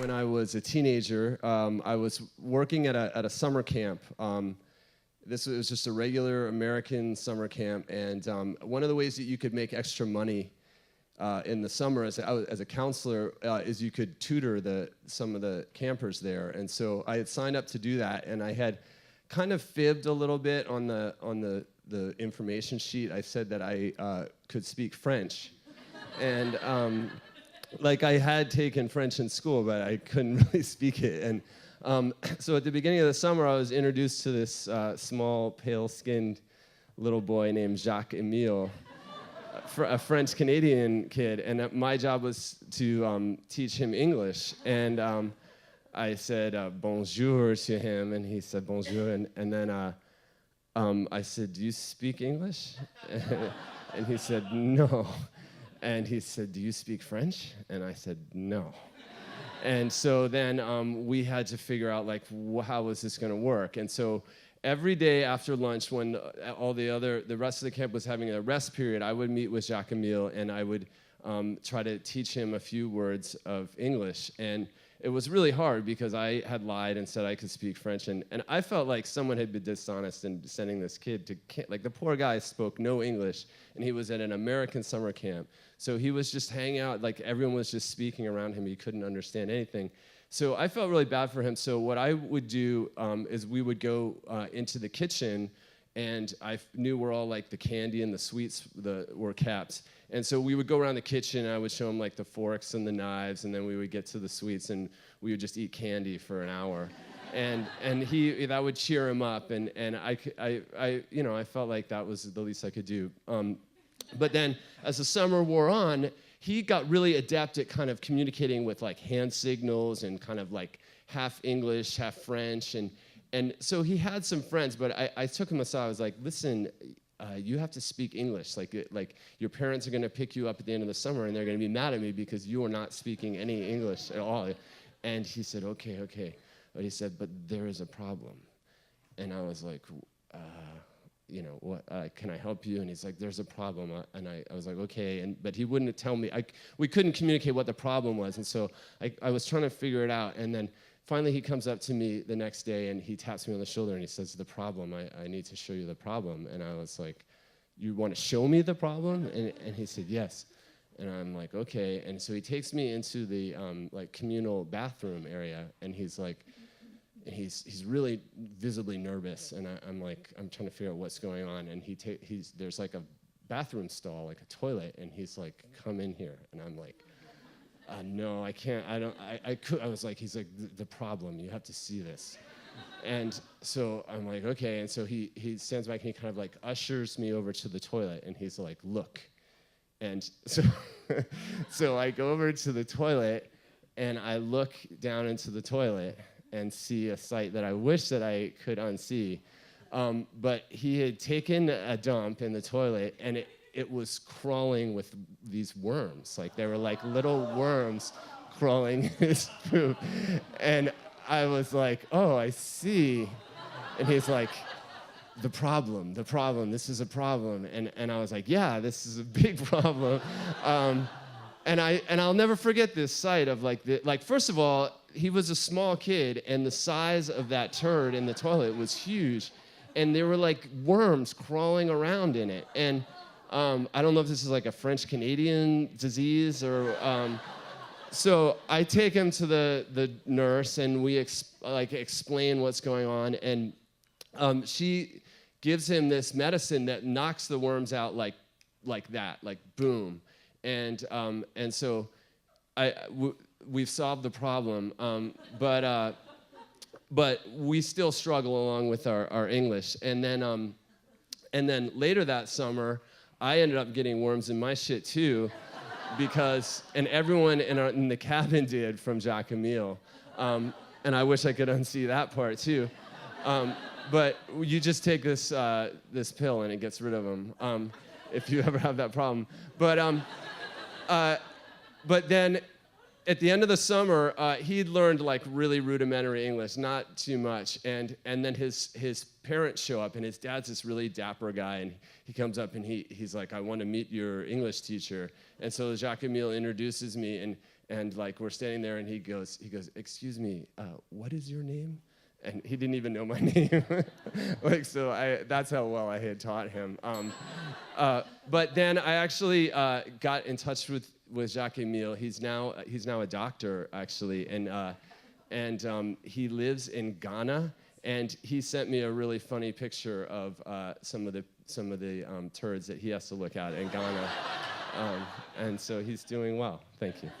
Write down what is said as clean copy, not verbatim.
when I was a teenager. I was working at a summer camp. This was just a regular American summer camp, and one of the ways that you could make extra money in the summer as a counselor is you could tutor some of the campers there. And so I had signed up to do that, and I had kind of fibbed a little bit on the information sheet. I said that I could speak French, and like I had taken French in school, but I couldn't really speak it. And so at the beginning of the summer, I was introduced to this small, pale-skinned little boy named Jacques-Emile, a French-Canadian kid, and my job was to teach him English. And I said bonjour to him, and he said bonjour, and then I said, do you speak English? And he said, no. And he said, do you speak French? And I said, no. And so then we had to figure out, like, how was this going to work? And so every day after lunch, when the rest of the camp was having a rest period, I would meet with Jacques-Emile, and I would try to teach him a few words of English. And it was really hard because I had lied and said I could speak French, and I felt like someone had been dishonest in sending this kid to camp. Like, the poor guy spoke no English, and he was at an American summer camp. So he was just hanging out, like everyone was just speaking around him. He couldn't understand anything. So I felt really bad for him. So what I would do is we would go into the kitchen, and I knew where all like the candy and the sweets were kept. And so we would go around the kitchen, and I would show him like the forks and the knives, and then we would get to the sweets, and we would just eat candy for an hour. And that would cheer him up, and I felt like that was the least I could do. But then as the summer wore on, he got really adept at kind of communicating with like hand signals and kind of like half English, half French, and so he had some friends, but I took him aside. I was like, listen, you have to speak English. Like your parents are going to pick you up at the end of the summer, and they're going to be mad at me because you are not speaking any English at all. And he said, okay. But he said, but there is a problem. And I was like, what, can I help you? And he's like, there's a problem. And I was like, okay. But he wouldn't tell me. We couldn't communicate what the problem was. And so I was trying to figure it out. And then finally he comes up to me the next day, and he taps me on the shoulder, and he says, the problem, I need to show you the problem. And I was like, you want to show me the problem? And he said, yes. And I'm like, okay. And so he takes me into the like communal bathroom area, and he's like, he's really visibly nervous, and I'm trying to figure out what's going on, and there's like a bathroom stall, like a toilet, and he's like, come in here, and I'm like, no, I can't, I was like, he's like, the problem, you have to see this. And so I'm like, okay, and so he stands back, and he kind of like ushers me over to the toilet, and he's like, look. And so so I go over to the toilet, and I look down into the toilet and see a sight that I wish that I could unsee. But he had taken a dump in the toilet, and it was crawling with these worms. Like, there were like little worms crawling in his poop. And I was like, oh, I see. And he's like, the problem, this is a problem. And I was like, yeah, this is a big problem. And I'll never forget this sight of like first of all, he was a small kid, and the size of that turd in the toilet was huge, and there were like worms crawling around in it. And I don't know if this is like a French-Canadian disease or. So I take him to the nurse, and we explain what's going on, and she gives him this medicine that knocks the worms out like that, like boom. And so we've solved the problem, but we still struggle along with our English. And then later that summer, I ended up getting worms in my shit too, and everyone in the cabin did, from Jacques-Emile. And I wish I could unsee that part too. But you just take this pill, and it gets rid of them. If you ever have that problem. But then at the end of the summer, he'd learned like really rudimentary English, not too much. And then his parents show up, and his dad's this really dapper guy, and he comes up, and he's like, I want to meet your English teacher. And so Jacques-Emile introduces me, And like we're standing there, and he goes, "Excuse me, what is your name?" And he didn't even know my name. Like, so that's how well I had taught him. But then I actually got in touch with Jacques Emile. He's now a doctor, actually, and he lives in Ghana. And he sent me a really funny picture of some of the turds that he has to look at in Ghana. And so he's doing well. Thank you.